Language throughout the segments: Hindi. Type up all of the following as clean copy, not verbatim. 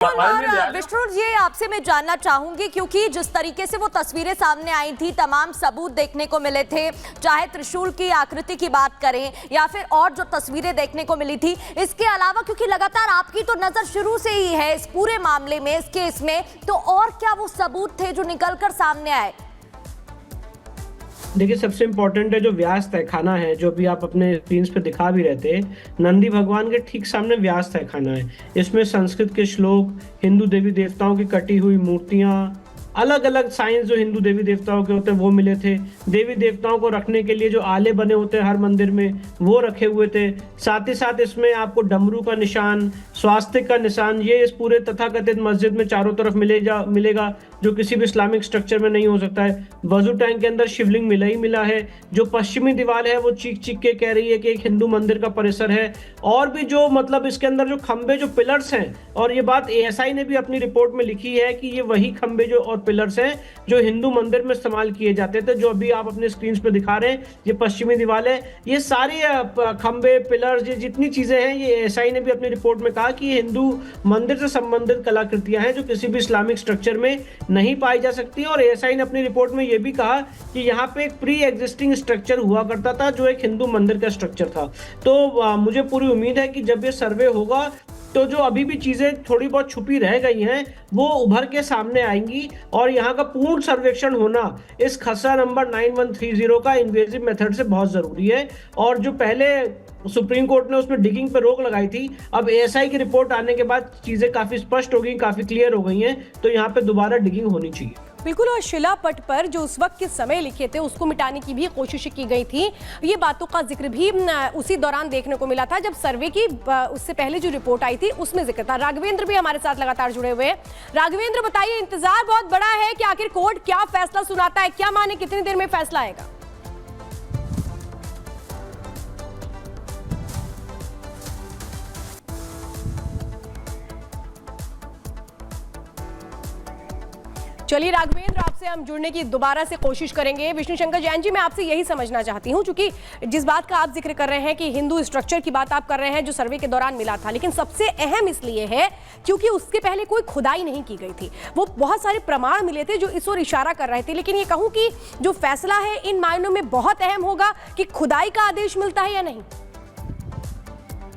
और विष्णु जी, आपसे मैं जानना चाहूंगी, क्योंकि जिस तरीके से वो तस्वीरें सामने आई थी, तमाम सबूत देखने को मिले थे, चाहे त्रिशूल की आकृति की बात करें या फिर और जो तस्वीरें देखने को मिली थी, इसके अलावा क्योंकि लगातार आपकी तो नजर शुरू से ही है इस पूरे मामले में, इस केस में, तो और क्या वो सबूत थे जो निकलकर सामने आए? देखिए, सबसे इम्पोर्टेंट है जो व्यास तहखाना है, जो भी आप अपने स्क्रीन पे दिखा भी रहे थे, नंदी भगवान के ठीक सामने व्यास तहखाना है। इसमें संस्कृत के श्लोक, हिंदू देवी देवताओं की कटी हुई मूर्तियां, अलग अलग साइंस जो हिंदू देवी देवताओं के होते हैं वो मिले थे। देवी देवताओं को रखने के लिए जो आले बने होते हैं हर मंदिर में, वो रखे हुए थे। साथ ही साथ इसमें आपको डमरू का निशान, स्वास्तिक का निशान, ये इस पूरे तथाकथित मस्जिद में चारों तरफ मिलेगा, जो किसी भी इस्लामिक स्ट्रक्चर में नहीं हो सकता है। वजू टैंक के अंदर शिवलिंग मिला ही मिला है। जो पश्चिमी दीवार है वो चीख चीख के कह रही है कि एक हिंदू मंदिर का परिसर है। और भी जो मतलब इसके अंदर जो खंबे, जो पिलर्स हैं, और ये बात एएसआई ने भी अपनी रिपोर्ट में लिखी है कि ये वही खंबे जो और पिलर्स हैं जो हिंदू मंदिर में इस्तेमाल किए जाते थे, जो अभी आप अपने स्क्रीन पे दिखा रहे हैं, ये पश्चिमी दीवार है। ये सारी खंबे, पिलर्स, ये जितनी चीजें हैं, ये एएसआई ने भी अपनी रिपोर्ट में कहा कि ये हिंदू मंदिर से संबंधित कलाकृतियां हैं जो किसी भी इस्लामिक स्ट्रक्चर में नहीं पाई जा सकती। और एएसआई ने अपनी रिपोर्ट में यह भी कहा कि यहाँ पे एक प्री एग्जिस्टिंग स्ट्रक्चर हुआ करता था जो एक हिंदू मंदिर का स्ट्रक्चर था। तो मुझे पूरी उम्मीद है कि जब ये सर्वे होगा तो जो अभी भी चीजें थोड़ी बहुत छुपी रह गई हैं वो उभर के सामने आएंगी, और यहाँ का पूर्ण सर्वेक्षण होना इस खसरा नंबर 9130 का इन्वेजिव मेथड से बहुत जरूरी है। और जो पहले सुप्रीम कोर्ट ने उसमें डिगिंग पे रोक लगाई थी, अब एएसआई की रिपोर्ट आने के बाद चीजें काफी स्पष्ट हो गई, काफी क्लियर हो गई हैं, तो यहाँ पे दोबारा डिगिंग होनी चाहिए। बिल्कुल। और शिलापट पर जो उस वक्त के समय लिखे थे उसको मिटाने की भी कोशिश की गई थी। ये बातों का जिक्र भी उसी दौरान देखने को मिला था जब सर्वे की उससे पहले जो रिपोर्ट आई थी उसमें जिक्र था। राघवेंद्र भी हमारे साथ लगातार जुड़े हुए हैं। राघवेंद्र, बताइए, इंतजार बहुत बड़ा है कि आखिर कोर्ट क्या फैसला सुनाता है, क्या माने कितनी देर में फैसला आएगा? चलिए राघवेंद्र, आपसे हम जुड़ने की दोबारा से कोशिश करेंगे। विष्णु शंकर जैन जी, मैं आपसे यही समझना चाहती हूं, क्योंकि जिस बात का आप जिक्र कर रहे हैं कि हिंदू स्ट्रक्चर की बात आप कर रहे हैं जो सर्वे के दौरान मिला था, लेकिन सबसे अहम इसलिए है क्योंकि उसके पहले कोई खुदाई नहीं की गई थी। वो बहुत सारे प्रमाण मिले थे जो इस ओर इशारा कर रहे थे। लेकिन ये कहूं कि जो फैसला है इन मायनों में बहुत अहम होगा कि खुदाई का आदेश मिलता है या नहीं।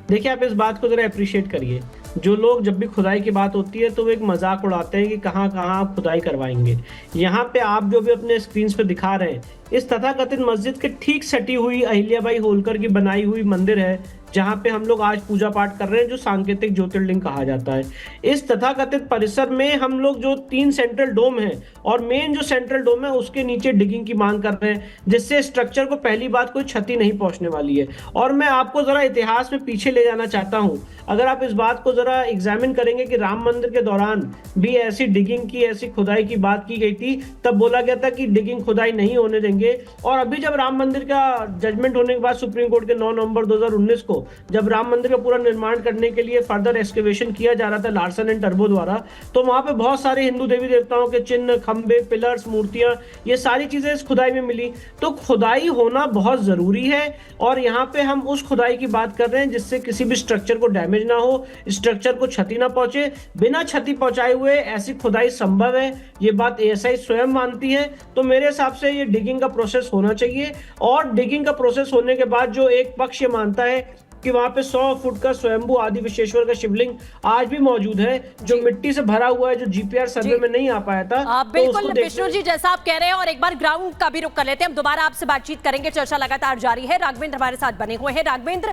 देखिए, आप इस बात को जरा अप्रिशिएट करिए। जो लोग जब भी खुदाई की बात होती है तो वो एक मजाक उड़ाते हैं कि कहाँ कहाँ आप खुदाई करवाएंगे। यहाँ पे आप जो भी अपने स्क्रीन पे दिखा रहे हैं, इस तथाकथित मस्जिद के ठीक सटी हुई अहिल्याबाई होलकर की बनाई हुई मंदिर है जहाँ पे हम लोग आज पूजा पाठ कर रहे हैं, जो सांकेतिक ज्योतिर्लिंग कहा जाता है। इस तथाकथित परिसर में हम लोग जो 3 सेंट्रल डोम है और मेन जो सेंट्रल डोम है उसके नीचे डिगिंग की मांग कर रहे हैं, जिससे स्ट्रक्चर को पहली बात कोई क्षति नहीं पहुंचने वाली है। और मैं आपको जरा इतिहास में पीछे ले जाना चाहता हूँ। अगर आप इस बात को जरा एग्जामिन करेंगे कि राम मंदिर के दौरान भी ऐसी डिगिंग की, ऐसी खुदाई की बात की गई थी, तब बोला गया था कि डिगिंग खुदाई नहीं होने देंगे। और अभी जब राम मंदिर का जजमेंट होने के बाद सुप्रीम कोर्ट के 9 नवंबर 2019 को जब राम मंदिर का पूरा निर्माण करने के लिए फर्दर एक्सकेवेशन किया जा रहा था लार्सन एंड टर्बो द्वारा, तो वहां पे बहुत सारे हिंदू देवी देवताओं के चिन्ह, खंबे, पिलर्स, मूर्तियां, ये सारी चीजें इस खुदाई में मिली। तो खुदाई होना बहुत जरूरी है, और यहाँ पे हम उस खुदाई की बात कर रहे हैं जिससे किसी भी स्ट्रक्चर को डैमेज ना हो, स्ट्रक्चर को क्षति ना पहुंचे। बिना क्षति पहुंचाए हुए ऐसी खुदाई संभव है, ये बात एएसआई स्वयं मानती है। तो मेरे हिसाब से ये डिगिंग का प्रोसेस होना चाहिए, और डिगिंग का प्रोसेस होने के बाद जो एक पक्ष ये मानता है कि वहां पे 100 फुट का स्वयंभू आदि विश्वेश्वर का शिवलिंग आज भी मौजूद है, जो मिट्टी से भरा हुआ है, जो जीपीआर सर्वे में नहीं आ पाया था। बिल्कुल विष्णु जी, जैसा आप कह रहे हैं, और एक बार ग्राउंड का भी रुख कर लेते हैं। हम दोबारा आपसे बातचीत करेंगे, चर्चा लगातार जारी है। राघवेंद्र हमारे साथ बने हुए हैं। राघवेंद्र,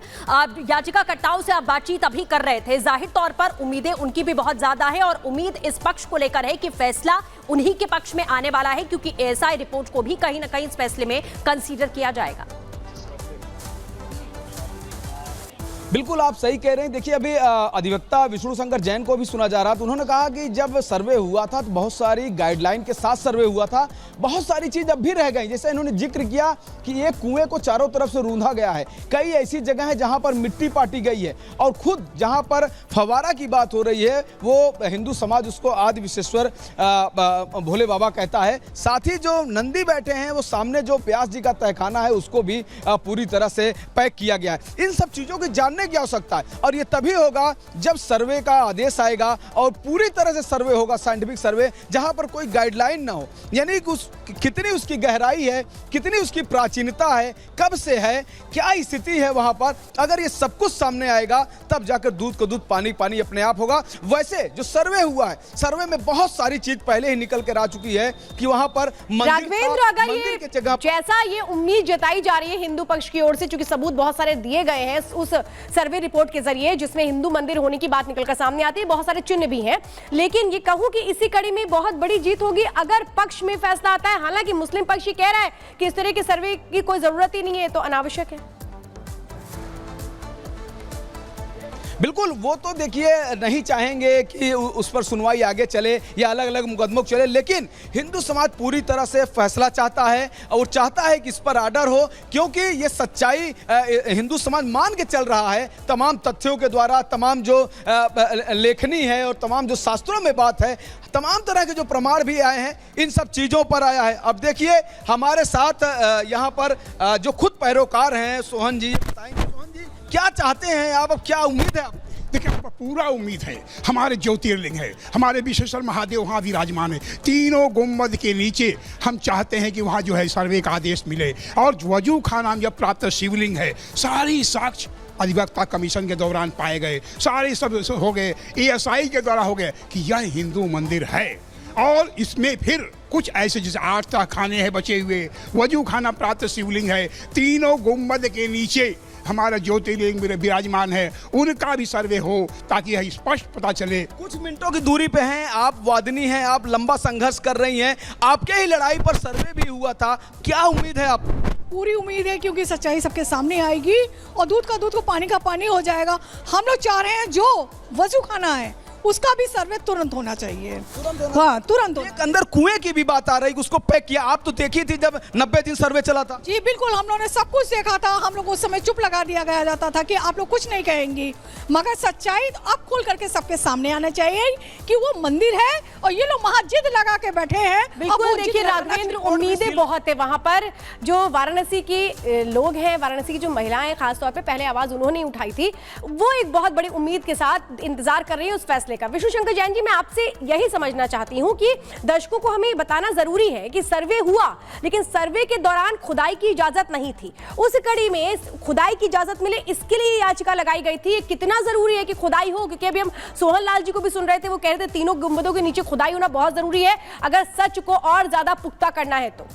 याचिकाकर्ताओं से आप बातचीत अभी कर रहे थे, जाहिर तौर पर उम्मीदें उनकी भी बहुत ज्यादा है, और उम्मीद इस पक्ष को लेकर है कि फैसला उन्हीं के पक्ष में आने वाला है, क्योंकि एएसआई रिपोर्ट को भी कहीं ना कहीं इस फैसले में कंसीडर किया जाएगा। बिल्कुल आप सही कह रहे हैं। देखिए, अभी अधिवक्ता विष्णु शंकर जैन को भी सुना जा रहा था। उन्होंने कहा कि जब सर्वे हुआ था तो बहुत सारी गाइडलाइन के साथ सर्वे हुआ था, बहुत सारी चीज अब भी रह गई। जैसे इन्होंने जिक्र किया कि ये कुएं को चारों तरफ से रूंधा गया है, कई ऐसी जगह है जहां पर मिट्टी पाटी गई है, और खुद जहां पर फवारा की बात हो रही है वो हिंदू समाज उसको आदि विश्वेश्वर भोले बाबा कहता है। साथ ही जो नंदी बैठे हैं वो सामने जो व्यास जी का तहखाना है उसको भी पूरी तरह से पैक किया गया है। इन सब चीजों की जानने करने की आवश्यकता है। और ये तभी होगा जब सर्वे का आदेश आएगा और पूरी तरह से सर्वे होगा, साइंटिफिक सर्वे, जहां पर कोई गाइडलाइन ना हो, यानी कि कितनी उसकी गहराई है, कितनी उसकी प्राचीनता है, कब से है, क्या स्थिति है वहां पर। अगर ये सब कुछ सामने आएगा तब जाकर दूध को दूध, पानी पानी अपने आप होगा। वैसे जो सर्वे हुआ है, सर्वे में बहुत सारी चीज पहले ही निकल कर आ चुकी है कि वहां पर राघवेंद्र, अगर मंदिर के जगह जैसा ये उम्मीद जताई जा रही है हिंदू पक्ष की ओर से, चूंकि सबूत बहुत सारे दिए गए हैं उस सर्वे रिपोर्ट के जरिए जिसमें हिंदू मंदिर होने की बात निकलकर सामने आती है, बहुत सारे चिन्ह भी हैं, लेकिन ये कहूं कि इसी कड़ी में बहुत बड़ी जीत होगी अगर पक्ष में फैसला आता है। हालांकि मुस्लिम पक्ष ही कह रहा है कि इस तरह के सर्वे की कोई जरूरत ही नहीं है, तो अनावश्यक है। बिल्कुल, वो तो देखिए नहीं चाहेंगे कि उस पर सुनवाई आगे चले या अलग अलग मुकदमों चले, लेकिन हिंदू समाज पूरी तरह से फैसला चाहता है और चाहता है कि इस पर आर्डर हो, क्योंकि ये सच्चाई हिंदू समाज मान के चल रहा है तमाम तथ्यों के द्वारा, तमाम जो लेखनी है और तमाम जो शास्त्रों में बात है, तमाम तरह के जो प्रमाण भी आए हैं, इन सब चीज़ों पर आया है। अब देखिए हमारे साथ यहाँ पर जो खुद पैरोकार हैं सोहन जी, बताएंगे सोहन जी क्या चाहते हैं आप, अब क्या उम्मीद है आप? देखिए, पूरा उम्मीद है, हमारे ज्योतिर्लिंग है, हमारे विश्वेश्वर महादेव वहाँ विराजमान है, तीनों गुम्बद के नीचे हम चाहते हैं कि वहाँ जो है सर्वे का आदेश मिले। और वजू खाना जब प्राप्त शिवलिंग है, सारी साक्ष्य अधिवक्ता कमीशन के दौरान पाए गए, सारे सब हो गए, ASI के द्वारा हो गए कि यह हिंदू मंदिर है। और इसमें फिर कुछ ऐसे जैसे 8 खाने हैं बचे हुए, वजू खाना प्राप्त शिवलिंग है, तीनों गुम्बद के नीचे हमारा ज्योतिर्लिंग विराजमान है, उनका भी सर्वे हो ताकि यह स्पष्ट पता चले। कुछ मिनटों की दूरी पे हैं आप, वादिनी हैं आप, लंबा संघर्ष कर रही हैं, आपके ही लड़ाई पर सर्वे भी हुआ था, क्या उम्मीद है आप? पूरी उम्मीद है, क्योंकि सच्चाई सबके सामने आएगी और दूध का दूध को पानी का पानी हो जाएगा। हम लोग चाह रहे हैं जो वजू खाना है उसका भी सर्वे तुरंत होना चाहिए, हाँ तुरंत। एक अंदर कुएं की भी बात आ रही, उसको पैक किया, आप तो देखी थी जब 90 दिन सर्वे चला था। जी बिल्कुल, हम लोगों ने सब कुछ देखा था, हम लोग उस समय चुप लगा दिया गया जाता था कि आप लोग कुछ नहीं कहेंगी, मगर सच्चाई अब खुल करके सबके सामने आना चाहिए कि वो मंदिर है और ये लोग महाजिद लगा के बैठे हैं। बिल्कुल, देखिए राघवेंद्र, उम्मीदें बहुत है वहां पर। जो वाराणसी की लोग हैं, वाराणसी की जो महिलाएं खासतौर पे पहले आवाज उन्होंने उठाई थी, वो एक बहुत बड़ी उम्मीद के साथ इंतजार कर रही है उस फैसले का। विष्णु शंकर जैन जी, मैं आपसे यही समझना चाहती हूं कि दर्शकों को हमें बताना जरूरी है कि सर्वे हुआ, लेकिन सर्वे के दौरान खुदाई की इजाजत नहीं थी। उस कड़ी में खुदाई की इजाजत मिले, इसके लिए याचिका लगाई गई थी। कितना जरूरी है कि खुदाई हो, क्योंकि अभी हम सोहन लाल जी को भी सुन रहे थे, वो कह रहे थे तीनों गुंबदों के नीचे खुदाई होना बहुत जरूरी है अगर सच को और ज्यादा पुख्ता करना है तो।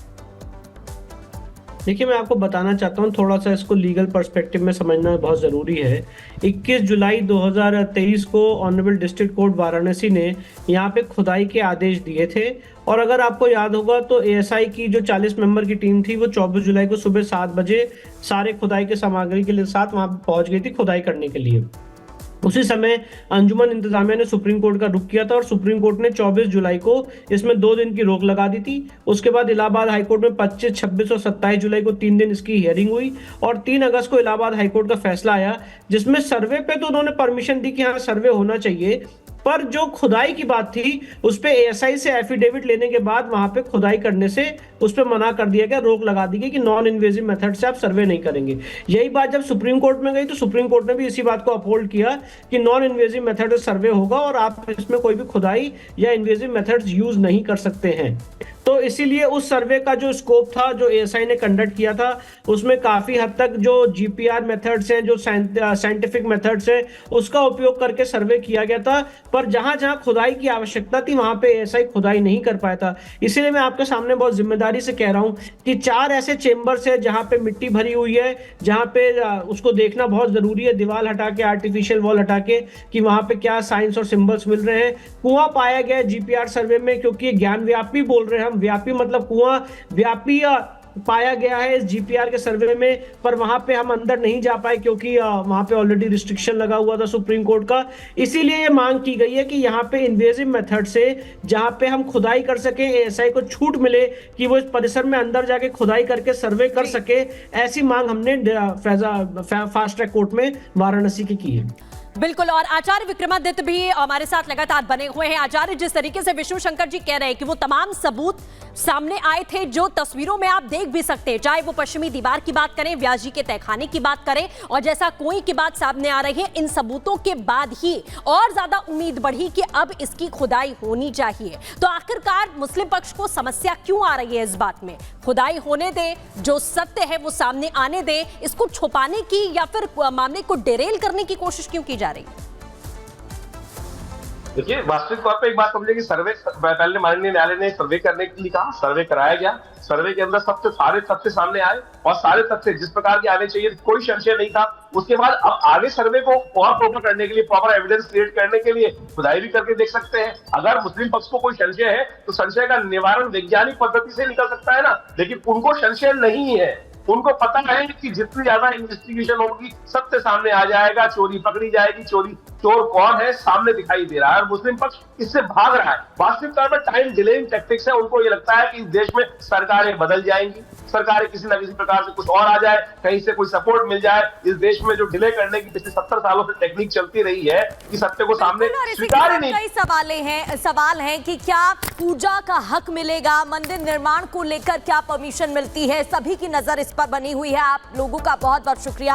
देखिए, मैं आपको बताना चाहता हूँ, थोड़ा सा इसको लीगल पर्सपेक्टिव में समझना बहुत ज़रूरी है। 21 जुलाई 2023 को ऑनरेबल डिस्ट्रिक्ट कोर्ट वाराणसी ने यहाँ पे खुदाई के आदेश दिए थे, और अगर आपको याद होगा तो ASI की जो 40 मेंबर की टीम थी वो 24 जुलाई को सुबह 7 बजे सारे खुदाई के सामग्री के साथ वहाँ पहुँच गई थी खुदाई करने के लिए। उसी समय अंजुमन इंतजामिया ने सुप्रीम कोर्ट का रुख किया था और सुप्रीम कोर्ट ने 24 जुलाई को इसमें 2 दिन की रोक लगा दी थी। उसके बाद इलाहाबाद हाईकोर्ट में 25, 26 और 27 जुलाई को 3 दिन इसकी हियरिंग हुई और 3 अगस्त को इलाहाबाद हाईकोर्ट का फैसला आया, जिसमें सर्वे पे तो उन्होंने परमिशन दी कि हाँ सर्वे होना चाहिए, पर जो खुदाई की बात थी उस पे ASI से एफिडेविट लेने के बाद वहां पे खुदाई करने से उस पे मना कर दिया गया, रोक लगा दी गई कि नॉन इन्वेजिव मेथड से आप सर्वे नहीं करेंगे। यही बात जब सुप्रीम कोर्ट में गई तो सुप्रीम कोर्ट ने भी इसी बात को अपहोल्ड किया कि नॉन इन्वेजिव मेथड से सर्वे होगा और आप इसमें कोई भी खुदाई या इन्वेजिव मेथड्स यूज नहीं कर सकते हैं। तो इसीलिए उस सर्वे का जो स्कोप था जो ASI ने कंडक्ट किया था उसमें काफी हद तक जो GPR मेथड्स हैं, जो साइंटिफिक मेथड्स हैं, उसका उपयोग करके सर्वे किया गया था, पर जहां जहां खुदाई की आवश्यकता थी वहां पे ASI खुदाई नहीं कर पाया था। इसीलिए मैं आपके सामने बहुत जिम्मेदारी से कह रहा हूं कि 4 ऐसे चेंबर्स है जहां पे मिट्टी भरी हुई है, जहां पे उसको देखना बहुत जरूरी है, दीवार हटा के, आर्टिफिशियल वॉल हटा के, कि वहां पे क्या साइंस और सिंबल्स मिल रहे हैं। कुआं पाया गया GPR सर्वे में, क्योंकि ज्ञान व्यापी बोल रहे हैं हम, व्यापी मतलब कुआं व्यापी पाया गया है इस GPR के सर्वे में, पर वहां पे हम अंदर नहीं जा पाए क्योंकि वहां पे ऑलरेडी रिस्ट्रिक्शन लगा हुआ था सुप्रीम कोर्ट का। इसीलिए ये मांग की गई है कि यहाँ पे इन्वेजिव मेथड से जहां पे हम खुदाई कर सके, ASI को छूट मिले कि वो इस परिसर में अंदर जाके खुदाई करके सर्वे कर सके, ऐसी मांग हमने फास्ट ट्रैक कोर्ट में वाराणसी की है। बिल्कुल। और आचार्य विक्रमादित्य भी हमारे साथ लगातार बने हुए हैं। आचार्य, जिस तरीके से विष्णु शंकर जी कह रहे हैं कि वो तमाम सबूत सामने आए थे जो तस्वीरों में आप देख भी सकते हैं, चाहे वो पश्चिमी दीवार की बात करें, व्यास जी के तहखाने की बात करें, और जैसा कोई की बात सामने आ रही है, इन सबूतों के बाद ही और ज्यादा उम्मीद बढ़ी कि अब इसकी खुदाई होनी चाहिए। तो आखिरकार मुस्लिम पक्ष को समस्या क्यों आ रही है इस बात में? खुदाई होने दे, जो सत्य है वो सामने आने दे, इसको छुपाने की या फिर मामले को डिरेल करने की कोशिश क्यों की जा रही है? देखिए, वास्तविक तौर पे एक बात समझिए कि सर्वे पहले माननीय न्यायालय ने सर्वे करने के लिए कहा, सर्वे कराया गया, सर्वे के अंदर सारे तथ्य सामने आए और सारे तथ्य जिस प्रकार के आने चाहिए कोई संशय नहीं था। उसके बाद अब आगे सर्वे को और प्रॉपर करने के लिए, प्रॉपर एविडेंस क्रिएट करने के लिए खुदाई भी करके देख सकते हैं। अगर मुस्लिम पक्ष को कोई संशय है तो संशय का निवारण वैज्ञानिक पद्धति से निकल सकता है ना, लेकिन उनको संशय नहीं है। उनको पता है कि जितनी ज्यादा इन्वेस्टिगेशन होगी सत्य सामने आ जाएगा, चोरी पकड़ी जाएगी, चोर कौन है सामने दिखाई दे रहा है, और मुस्लिम पक्ष इससे भाग रहा है। वास्तविक तौर पर टाइम डिलेइंग टैक्टिक्स है। उनको ये लगता है कि इस देश में सरकारें बदल जाएंगी, सरकारें किसी न किसी प्रकार से कुछ और आ जाए, कहीं से कोई सपोर्ट मिल जाए। इस देश में जो डिले करने की पिछले 70 सालों से टेक्निक चलती रही है कि सत्य को सामने स्वीकार ही नहीं। कई सवाल हैं कि क्या पूजा का हक मिलेगा, मंदिर निर्माण को लेकर क्या परमिशन मिलती है, सभी की नजर इस पर बनी हुई है। आप लोगों का बहुत बहुत शुक्रिया।